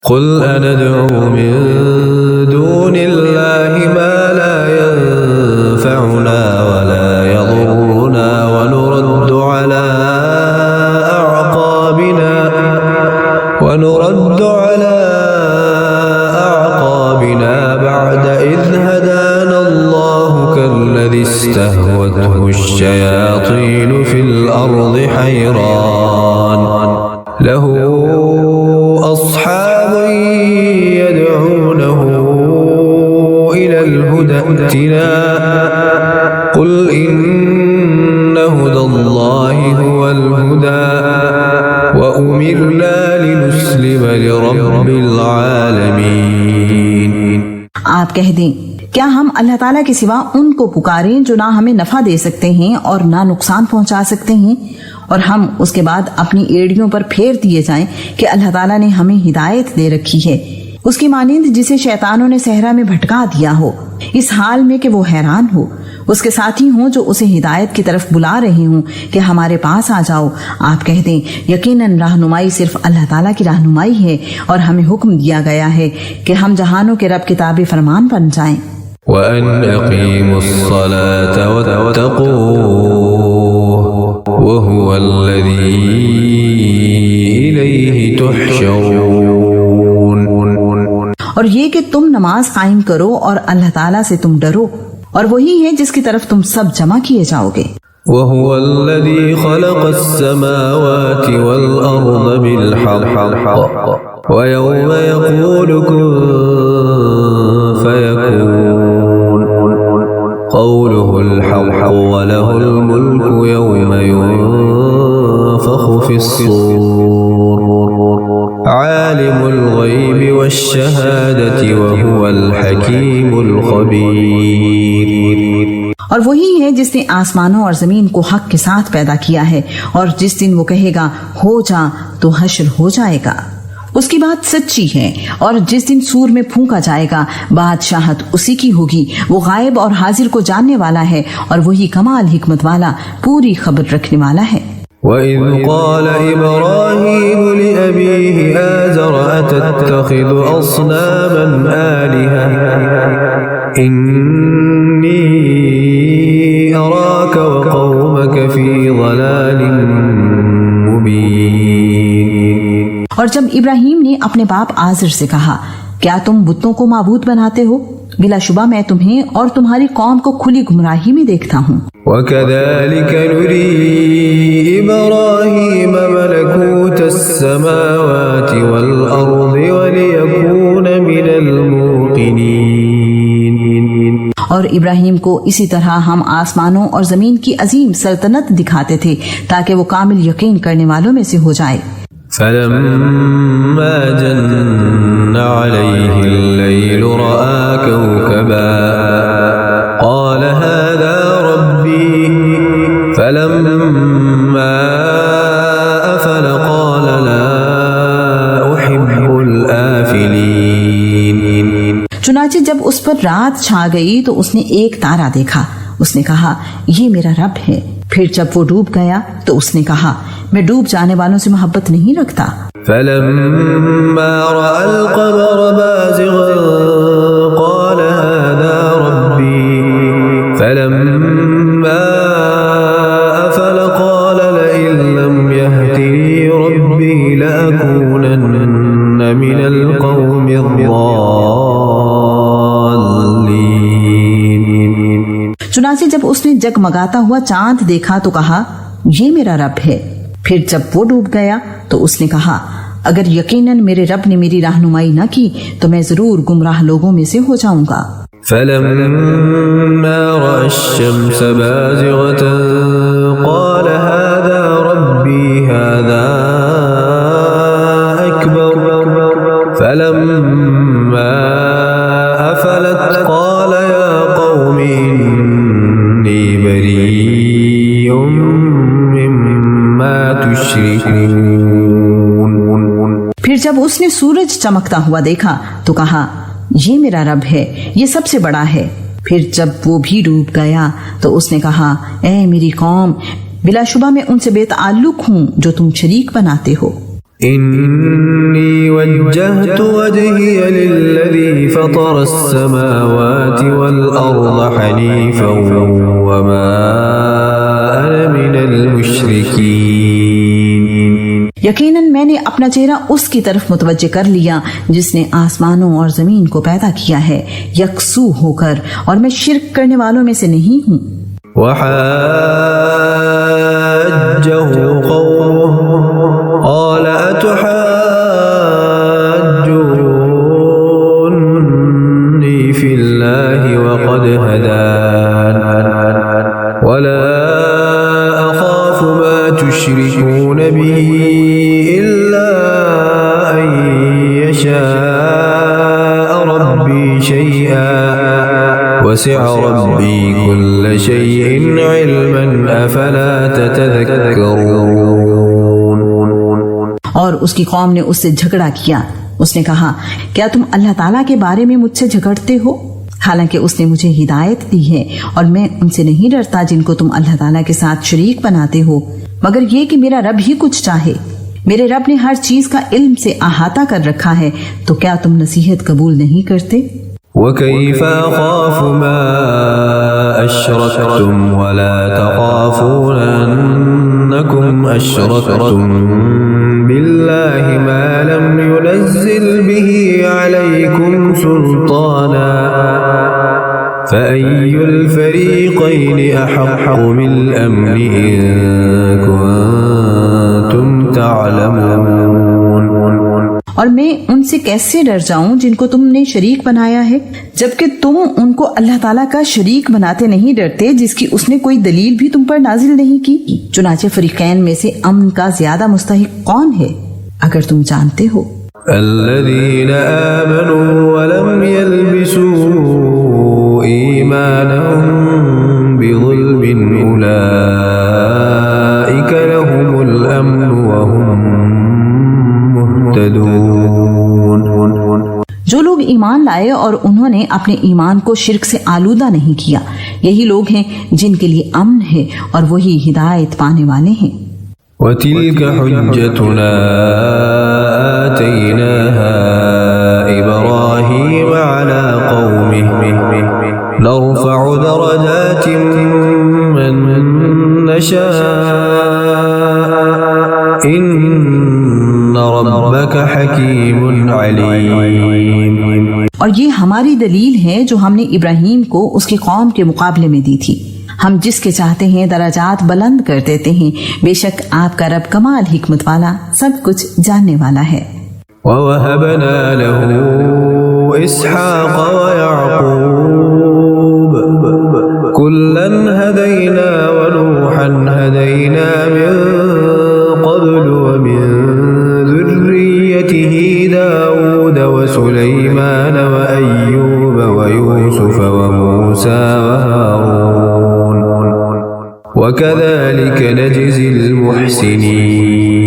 قل أندعو من دون الله ما لا ينفعنا ولا يضرنا ونرد على أعقابنا بعد إذ هدانا الله كالذي استهوته الشياطين في الأرض حيران له أصحاب يدعونه إلى الهدى ائتنا قل إن هدى الله هو الهدى وأمرنا لنسلم لرب العالمين. آپ کہہ دیں کیا ہم اللہ تعالیٰ کے سوا ان کو پکاریں جو نہ ہمیں نفع دے سکتے ہیں اور نہ نقصان پہنچا سکتے ہیں، اور ہم اس کے بعد اپنی ایڑیوں پر پھیر دیے جائیں کہ اللہ تعالیٰ نے ہمیں ہدایت دے رکھی ہے، اس کی مانند جسے شیطانوں نے صحرا میں بھٹکا دیا ہو، اس حال میں کہ وہ حیران ہو، اس کے ساتھی ہوں جو اسے ہدایت کی طرف بلا رہے ہوں کہ ہمارے پاس آ جاؤ. آپ کہہ دیں یقیناً رہنمائی صرف اللہ تعالیٰ کی رہنمائی ہے، اور ہمیں حکم دیا گیا ہے کہ ہم جہانوں کے رب کے تابع فرمان بن جائیں. وَأَنْ أَقِيمُوا الصَّلَاةَ وَاتَّقُوهُ وَهُوَ الَّذِي إِلَيْهِ تُحْشَرُونَ. اور یہ کہ تم نماز قائم کرو اور اللہ تعالیٰ سے تم ڈرو، اور وہی ہے جس کی طرف تم سب جمع کیے جاؤ گے. وَهُوَ الَّذِي خَلَقَ السَّمَاوَاتِ وَالْأَرْضَ بِالْحَقِّ وَيَوْمَ يَقُولُ كُن فَيَكُونُ قَوْلُهُ الْحَقُّ وَلَهُ الْمُلْكُ يَوْمَ يُنفَخُ فِي الصُّورِ عَالِمُ الْغَيْبِ وَالشَّهَادَةِ وَهُوَ الْحَكِيمُ الْخَبِيرُ. اور وہی ہے جس نے آسمانوں اور زمین کو حق کے ساتھ پیدا کیا ہے، اور جس دن وہ کہے گا ہو جا تو حشر ہو جائے گا، اس کی بات سچی ہے. اور جس دن سور میں پھونکا جائے گا بادشاہت اسی کی ہوگی. وہ غائب اور حاضر کو جاننے والا ہے، اور وہی کمال حکمت والا پوری خبر رکھنے والا ہے. وَإِذْ قَالَ إِبْرَاهِيمُ لِأَبِيهِ آزَرَ أَتَتَّخِذُ أَصْنَامًا آلِهَةً إِنِّي أَرَاكَ وَقَوْمَكَ فِي ضَلَالٍ مُبِينٍ. اور جب ابراہیم نے اپنے باپ آزر سے کہا کیا تم بتوں کو معبود بناتے ہو، بلا شبہ میں تمہیں اور تمہاری قوم کو کھلی گمراہی میں دیکھتا ہوں. وَكَذَلِكَ نُرِي إِبْرَاهِيمَ مَلَكُوتَ السَّمَاوَاتِ وَالْأَرْضِ وَلِيَكُونَ مِنَ الْمُوقِنِينَ. اور ابراہیم کو اسی طرح ہم آسمانوں اور زمین کی عظیم سلطنت دکھاتے تھے تاکہ وہ کامل یقین کرنے والوں میں سے ہو جائے. فَلَمَّا جَنَّ عَلَيْهِ اللَّيْلُ رَأَى كَوْكَبًا قَالَ هَذَا رَبِّي فَلَمَّا أَفَلَ قَالَ لَا أُحِبُّ الْآفِلِينَ. چنانچہ جب اس پر رات چھا گئی تو اس نے ایک تارا دیکھا، اس نے کہا یہ میرا رب ہے. پھر جب وہ ڈوب گیا تو اس نے کہا میں ڈوب جانے والوں سے محبت نہیں رکھتا. فَلَمَّا رَأَى الْقَمَرَ بَازِغًا قَالَ هَذَا رَبِّي فَلَمَّا أَفَلَ قَالَ لَئِن لَّمْ يَهْدِنِي رَبِّي لَأَكُونَنَّ مِنَ الْقَوْمِ الضَّالِّينَ. چنانچہ جب اس نے جگمگاتا ہوا چاند دیکھا تو کہا یہ میرا رب ہے. پھر جب وہ ڈوب گیا تو اس نے کہا اگر یقیناً میرے رب نے میری رہنمائی نہ کی تو میں ضرور گمراہ لوگوں میں سے ہو جاؤں گا. فَلَمَّا رَأَى الشَّمْسَ بَازِغَةً قَالَ هَذَا رَبِّي هَذَا أَكْبَرُ فَلَمَّا أَفَلَتْ قَالَ يَا قَوْمِ إِنِّي بَرِيءٌ مِّمَّا تُشْرِكُونَ. پھر جب اس نے سورج چمکتا ہوا دیکھا تو کہا یہ میرا رب ہے، یہ سب سے بڑا ہے. پھر جب وہ بھی ڈوب گیا تو اس نے کہا اے میری قوم بلا شبہ میں ان سے بے تعلق ہوں جو تم شریک بناتے ہو. إني وجهت وجهي للذي فطر السماوات والأرض حنيفا وما أنا من المشركين. یقیناً میں نے اپنا چہرہ اس کی طرف متوجہ کر لیا جس نے آسمانوں اور زمین کو پیدا کیا ہے یکسو ہو کر، اور میں شرک کرنے والوں میں سے نہیں ہوں. وحاجه قومه قال أتحاجوني في الله وقد هدان ولا أخاف ما تشركون به إلا أن يشاء ربي شيئا وسع ربي كل شيء علما أفلا تتذكرون. اور اس کی قوم نے اس سے جھگڑا کیا. اس نے کہا کیا تم اللہ تعالیٰ کے بارے میں مجھ سے جھگڑتے ہو، حالانکہ اس نے مجھے ہدایت دی ہے اور میں ان سے نہیں ڈرتا جن کو تم اللہ تعالیٰ کے ساتھ شریک بناتے ہو، مگر یہ کہ میرا رب ہی کچھ چاہے. میرے رب نے ہر چیز کا علم سے احاطہ کر رکھا ہے، تو کیا تم نصیحت قبول نہیں کرتے؟ وكيف أخاف ما أشركتم ولا تخافون أنكم أشركتم بالله ما لم ينزل به عليكم سلطانا فأي الفريقين أحق بالأمن إن كنتم تعلمون. اور میں ان سے کیسے ڈر جاؤں جن کو تم نے شریک بنایا ہے، جبکہ تم ان کو اللہ تعالیٰ کا شریک بناتے نہیں ڈرتے جس کی اس نے کوئی دلیل بھی تم پر نازل نہیں کی. چنانچہ فریقین میں سے امن کا زیادہ مستحق کون ہے اگر تم جانتے ہو. الذين آمنوا ولم يلبسوا إيمانهم بظلم أولئك لهم الأمن وهم مهتدون. جو لوگ ایمان لائے اور انہوں نے اپنے ایمان کو شرک سے آلودہ نہیں کیا، یہی لوگ ہیں جن کے لیے امن ہے اور وہی ہدایت پانے والے ہیں. وتلك حجتنا آتيناها إبراهيم على قومه نرفع درجات من نشاء إن ربك حكيم عليم. اور یہ ہماری دلیل ہے جو ہم نے ابراہیم کو اس کی قوم کے مقابلے میں دی تھی. ہم جس کے چاہتے ہیں درجات بلند کر دیتے ہیں، بے شک آپ کا رب کمال حکمت والا، سب کچھ جاننے والا ہے. وَوَهَبْنَا لَهُ إِسْحَاقَ وَيَعْقُوبَ كُلًّا هَدَيْنَا وَنُوحًا هَدَيْنَا مِن قَبْلُ وَمِن ذُرِّيَّتِهِ دَاوُودَ وَسُلَيْمَانَ وَأَيُّوبَ وَيُوسُفَ وَمُوسَى وَهَارُونَ وَكَذَلِكَ نَجْزِي الْمُحْسِنِينَ.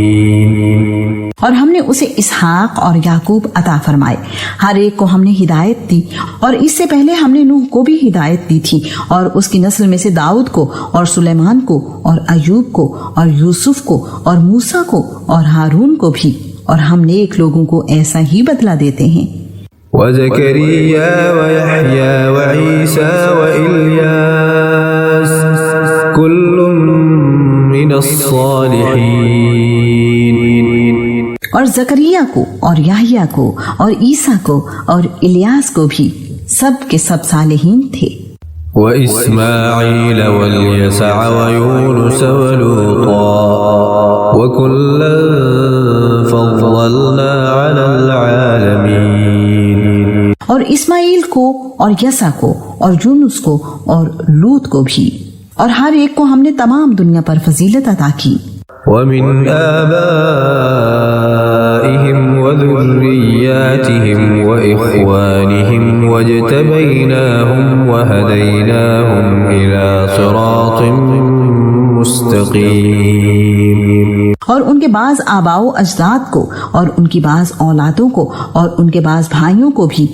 اور ہم نے اسے اسحاق اور یعقوب عطا فرمائے، ہر ایک کو ہم نے ہدایت دی، اور اس سے پہلے ہم نے نوح کو بھی ہدایت دی تھی، اور اس کی نسل میں سے داؤد کو اور سلیمان کو اور ایوب کو اور یوسف کو اور موسیٰ کو اور ہارون کو بھی، اور ہم نیک لوگوں کو ایسا ہی بدلہ دیتے ہیں. وَزَكَرِيَّا وَيَحْيَا وَعِيسَى وَإِلْيَاسَ كُلٌّ مِّنَ الصَّالِحِينَ. اور زکریا کو اور یحییٰ کو اور عیسیٰ کو اور الیاس کو بھی، سب کے سب صالحین تھے. وَإِسْمَاعِيلَ وَالْيَسَعَ وَيُونُسَ وَلُوطًا وَكُلًّا فَضَّلْنَا عَلَى الْعَالَمِينَ. اور اسماعیل کو اور یسع کو اور یونس کو اور لوط کو بھی، اور ہر ایک کو ہم نے تمام دنیا پر فضیلت عطا کی. وَمِنْ آبَائِهِمْ وَذُرِّيَّاتِهِمْ وَإِخْوَانِهِمْ وَاجْتَبَيْنَاهُمْ وَهَدَيْنَاهُمْ إِلَى صِرَاطٍ مُسْتَقِيمٍ. اور ان کے بعض آباؤ اجداد کو اور ان کی بعض اولادوں کو اور ان کے بعض بھائیوں کو بھی،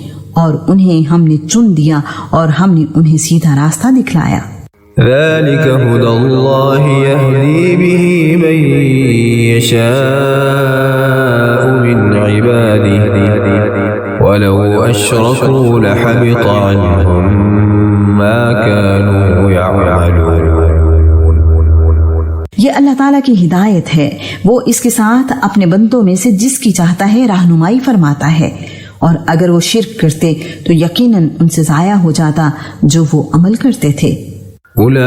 اور انہیں ہم نے چن دیا اور ہم نے انہیں سیدھا راستہ دکھلایا. ذلك هدى الله يهدي به من يشاء من عباده أشركوا لحبط عنهم ما كانوا يعملون. یہ اللہ تعالیٰ کی ہدایت ہے، وہ اس کے ساتھ اپنے بندوں میں سے جس کی چاہتا ہے رہنمائی فرماتا ہے، اور اگر وہ شرک کرتے تو یقیناً ان سے ضائع ہو جاتا جو وہ عمل کرتے تھے۔ أولئك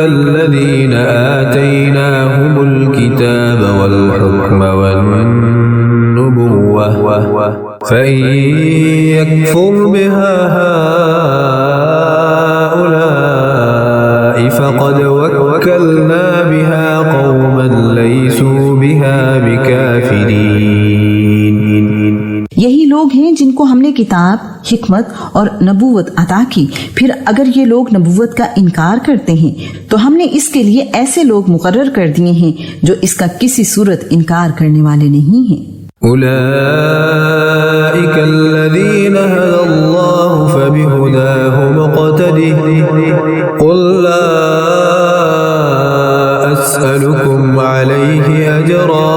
الذين آتيناهم الكتاب والحكم والنبوة فإن يكفر بها هؤلاء فقد وكلنا بها قوما ليسوا بها بكافرين. یہی لوگ ہیں جن کو ہم نے کتاب، حکمت اور نبوت عطا کی، پھر اگر یہ لوگ نبوت کا انکار کرتے ہیں تو ہم نے اس کے لیے ایسے لوگ مقرر کر دیے ہیں جو اس کا کسی صورت انکار کرنے والے نہیں ہیں۔ أولئك الذين هدى الله فبهداه مقتده قل لا أسألكم عليه أجرا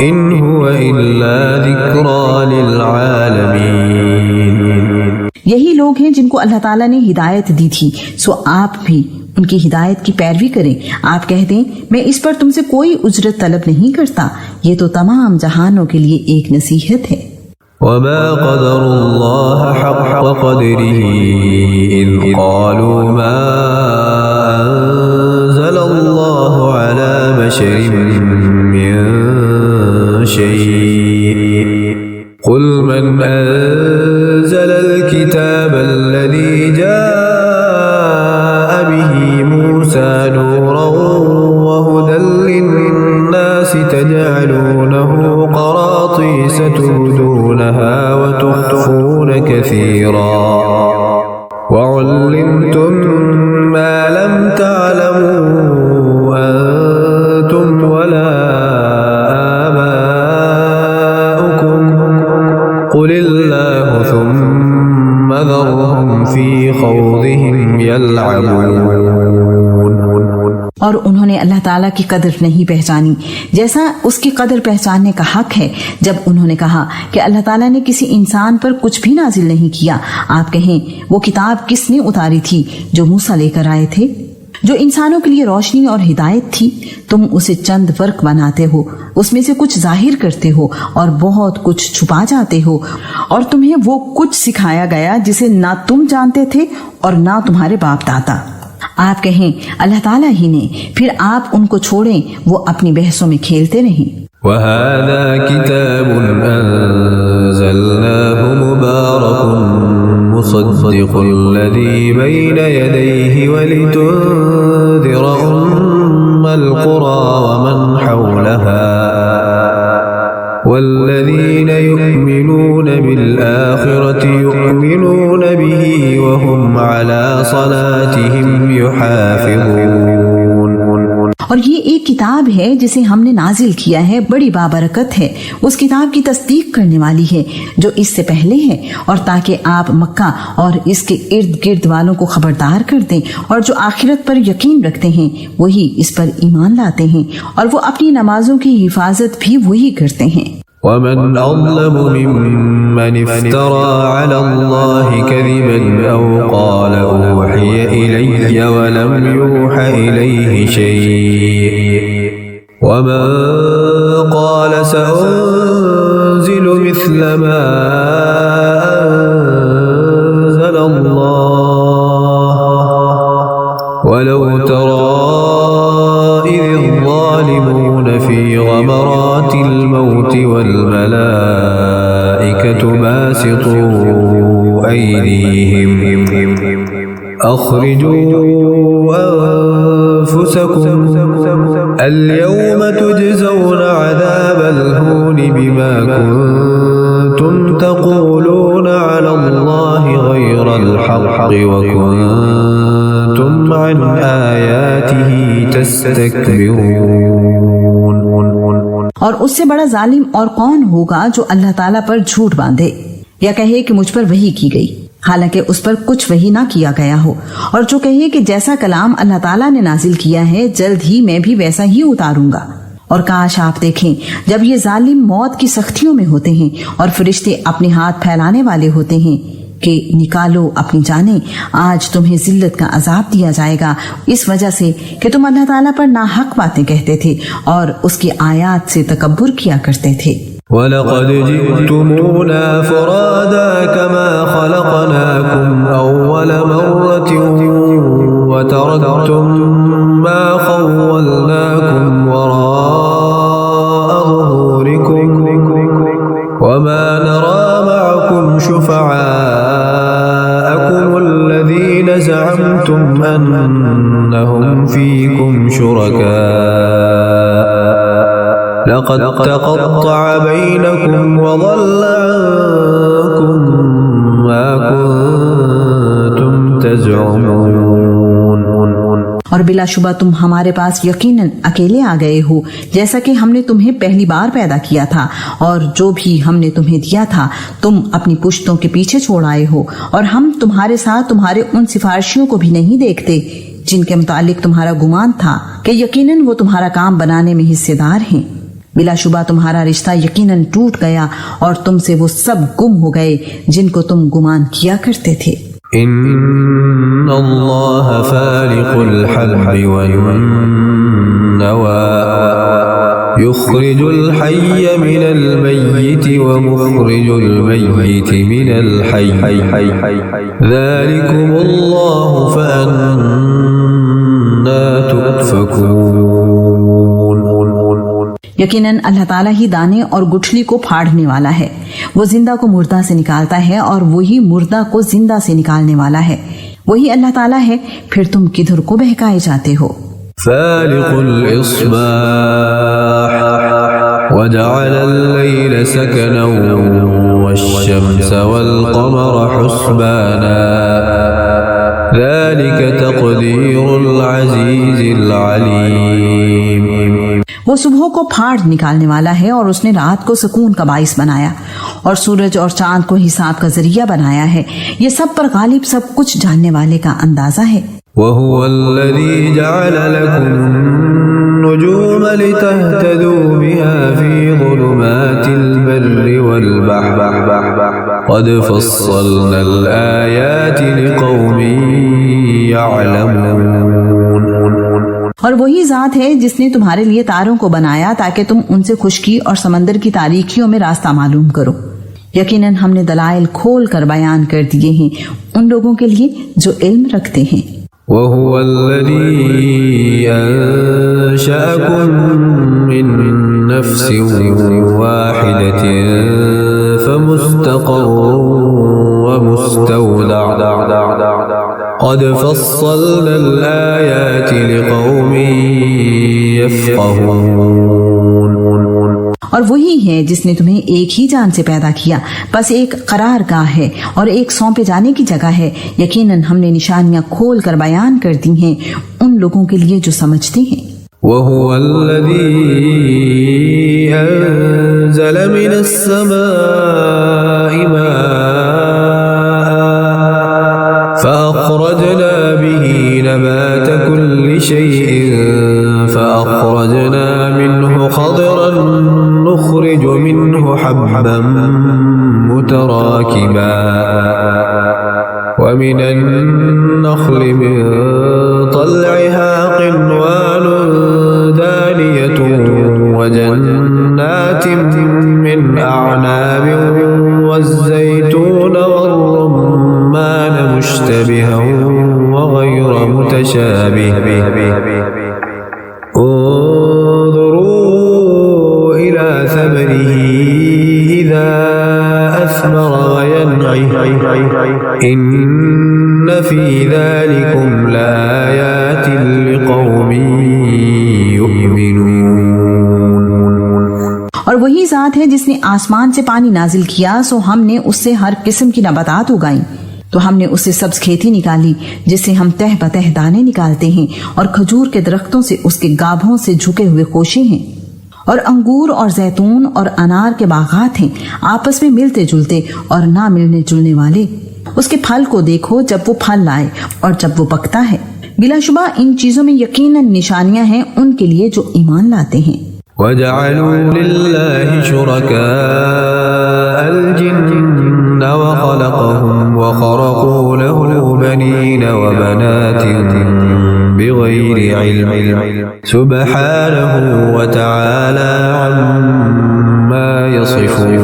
إن هو إلا ذكرى للعالمين. یہی لوگ ہیں جن کو اللہ تعالیٰ نے ہدایت دی تھی، سو آپ بھی ان کی ہدایت کی پیروی کریں۔ آپ کہہ دیں میں اس پر تم سے کوئی اجرت طلب نہیں کرتا، یہ تو تمام جہانوں کے لیے ایک نصیحت ہے۔ وما قدر الله حق قدره إذ قالوا ما أنزل الله على بشر من شيء قل من أنزل الكتاب الذي جاء به موسى نورا وهدى للناس تجعلونه قراطيس تبدونها وتخفون كثيرا وعلمتم ما لم تعلموا أنتم ولا آباؤكم قل الله ثم ذرهم في خوضهم يلعبون. اور انہوں نے اللہ تعالیٰ کی قدر نہیں پہچانی جیسا اس کی قدر پہچاننے کا حق ہے جب انہوں نے کہا کہ اللہ تعالیٰ نے کسی انسان پر کچھ بھی نازل نہیں کیا۔ آپ کہیں وہ کتاب کس نے اتاری تھی جو موسیٰ لے کر آئے تھے، جو انسانوں کے لیے روشنی اور ہدایت تھی؟ تم اسے چند فرق بناتے ہو، اس میں سے کچھ ظاہر کرتے ہو اور بہت کچھ چھپا جاتے ہو، اور تمہیں وہ کچھ سکھایا گیا جسے نہ تم جانتے تھے اور نہ تمہارے باپ دادا۔ آپ کہیں اللہ تعالیٰ ہی نے، پھر آپ ان کو چھوڑیں وہ اپنی بحثوں میں کھیلتے رہیں۔ وهذا كتاب أنزلناه مبارك مصدق الذي بين يديه ولتنذر أم القرى ومن حولها والذين يؤمنون بالآخرة يؤمنون به وهم على صلاتهم يحافظون. اور یہ ایک کتاب ہے جسے ہم نے نازل کیا ہے، بڑی بابرکت ہے، اس کتاب کی تصدیق کرنے والی ہے جو اس سے پہلے ہے، اور تاکہ آپ مکہ اور اس کے ارد گرد والوں کو خبردار کر دیں، اور جو آخرت پر یقین رکھتے ہیں وہی اس پر ایمان لاتے ہیں، اور وہ اپنی نمازوں کی حفاظت بھی وہی کرتے ہیں۔ ومن أظلم ممن افترى على الله كذبا أو قال أوحي إلي ولم يوح إليه شيء ومن قال سأنزل مثل ما أنزل الله ولو ترى إذ الظالمون في غمرات الموت والملائكة باسطوا أيديهم أخرجوا أنفسكم اليوم تجزون عذاب الهون بما كنتم تقولون على الله غير الحق وكنتم عن آياته تستكبرون. اور اس سے بڑا ظالم اور کون ہوگا جو اللہ تعالیٰ پر جھوٹ باندھے یا کہے کہ مجھ پر وحی کی گئی حالانکہ اس پر کچھ وحی نہ کیا گیا ہو، اور جو کہے کہ جیسا کلام اللہ تعالیٰ نے نازل کیا ہے جلد ہی میں بھی ویسا ہی اتاروں گا، اور کاش آپ دیکھیں جب یہ ظالم موت کی سختیوں میں ہوتے ہیں اور فرشتے اپنے ہاتھ پھیلانے والے ہوتے ہیں کہ نکالو اپنی جانیں، آج تمہیں ذلت کا عذاب دیا جائے گا اس وجہ سے کہ تم اللہ تعالیٰ پر ناحق باتیں کہتے تھے اور اس کی آیات سے تکبر کیا کرتے تھے۔ وَلَقَدْ جِئْتُمُونَا فُرَادَا كَمَا خَلَقْنَاكُمْ أَوَّلَ مَرَّةٍ وَتَرَكْتُم مَّا خَوَّلْنَاكُمْ وَرَاءَ ظُهُورِكُمْ وَمَا نَرَىٰ مَعَكُمْ شُفَعَاءَكُمُ الَّذِينَ زَعَمْتُمْ أَنَّهُمْ فِيكُمْ شُرَكَاءُ لقد تقطع بينكم وضل عنكم ما كنتم تزعمون۔ اور بلا شبہ تم ہمارے پاس یقیناً اکیلے آ گئے ہو، جیسا کہ ہم نے تمہیں پہلی بار پیدا کیا تھا، اور جو بھی ہم نے تمہیں دیا تھا تم اپنی پشتوں کے پیچھے چھوڑ آئے ہو، اور ہم تمہارے ساتھ تمہارے ان سفارشیوں کو بھی نہیں دیکھتے جن کے متعلق تمہارا گمان تھا کہ یقیناً وہ تمہارا کام بنانے میں حصے دار ہیں۔ بلا شبہ تمہارا رشتہ یقیناً ٹوٹ گیا اور تم سے وہ سب گم ہو گئے جن کو تم گمان کیا کرتے تھے۔ ان اللہ فالق الحب والنوى يخرج الحي من الميت ومخرج الميت من الحي ذلكم الله فأنا تؤفكون۔ یقیناً اللہ تعالیٰ ہی دانے اور گٹھلی کو پھاڑنے والا ہے، وہ زندہ کو مردہ سے نکالتا ہے اور وہی مردہ کو زندہ سے نکالنے والا ہے، وہی اللہ تعالیٰ ہے، پھر تم کدھر کو بہکائے جاتے ہو۔ فالق الإصباح وجعل الليل سكنا والشمس والقمر حسبانا ذلك تقدير العزيز العليم۔ وہ صبح کو پھاڑ نکالنے والا ہے اور اس نے رات کو سکون کا باعث بنایا اور سورج اور چاند کو حساب کا ذریعہ بنایا ہے، یہ سب پر غالب سب کچھ جاننے والے کا اندازہ ہے۔ وَهُوَ الَّذِي جَعَلَ لَكُمُ النُّجُومَ لِتَهْتَدُوا بِهَا فِي ظُلُمَاتِ الْبَرِّ وَالْبَحْرِ قَدْ فَصَّلْنَا الْآيَاتِ لِقَوْمٍ يَعْلَمُونَ۔ اور وہی ذات ہے جس نے تمہارے لیے تاروں کو بنایا تاکہ تم ان سے خشکی اور سمندر کی تاریکیوں میں راستہ معلوم کرو۔ یقیناً ہم نے دلائل کھول کر بیان کر دیے ہیں ان لوگوں کے لیے جو علم رکھتے ہیں۔ وَهُوَ الَّذِي أَنشَأَكُم مِّن نَّفْسٍ وَاحِدَةٍ فَمُسْتَقَرٌّ وَمُسْتَوْدَعٌ قَدْ فَصَّلْنَا الْآيَاتِ لِقَوْمٍ يَفْقَهُونَ۔ اور وہی ہے جس نے تمہیں ایک ہی جان سے پیدا کیا، بس ایک قرار گاہ ہے اور ایک سونپے جانے کی جگہ ہے، یقیناً ہم نے نشانیاں کھول کر بیان کر دی ہیں ان لوگوں کے لیے جو سمجھتے ہیں۔ وَهُوَ الَّذِي أَنزَلَ مِنَ السَّمَاءِ مَاءً فَأَخْرَجْنَا بِهِ نَبَاتَ كُلِّ شَيْءٍ فَأَخْرَجْنَا مِنْهُ خَضِرًا نُخْرِجُ مِنْهُ حَبًّا مُتَرَاكِبًا وَمِنَ النَّخْلِ مِنْ طَلْعِهَا قِنْوَانٌ دَانِيَةٌ وَجَنَّاتٍ مِنْ أَعْنَابٍ وَالزَّيْتُونَ وَالرُّمَّانَ مُشْتَبِهًا وَغَيْرَ مُتَشَابِهٍ انظروا إلى ثمره إذا أثمر وينعه إن في ذلكم لآيات لقوم يؤمنون۔ اور وہی ذات ہے جس نے آسمان سے پانی نازل کیا سو ہم نے اس سے ہر قسم کی نباتات اگائیں، تو ہم نے اس سے سبز کھیتی نکالی جس سے ہم تہ بتہ دانے نکالتے ہیں، اور کھجور کے درختوں سے اس کے گابھوں سے جھکے ہوئے خوشے ہیں، اور انگور اور زیتون اور انار کے باغات ہیں، آپس میں ملتے جلتے اور نہ ملنے جلنے والے۔ اس کے پھل کو دیکھو جب وہ پھل لائے اور جب وہ پکتا ہے، بلا شبہ ان چیزوں میں یقیناً نشانیاں ہیں ان کے لیے جو ایمان لاتے ہیں۔ وَجَعَلُوا لِلَّهِ شُرَكَاءَ الْجِنَّ وَخَلَقَهُمْ وَخَرَقُوا لَهُ بَنِينَ وَبَنَاتٍ بِغَيْرِ عِلْمٍ سُبْحَانَهُ وَتَعَالَى عَمَّا يَصِفُونَ۔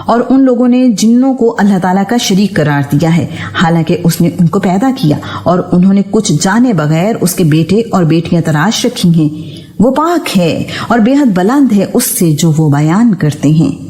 اور ان لوگوں نے جنوں کو اللہ تعالیٰ کا شریک قرار دیا ہے، حالانکہ اس نے ان کو پیدا کیا، اور انہوں نے کچھ جانے بغیر اس کے بیٹے اور بیٹیاں تراش رکھی ہیں۔ وہ پاک ہے اور بے حد بلند ہے اس سے جو وہ بیان کرتے ہیں۔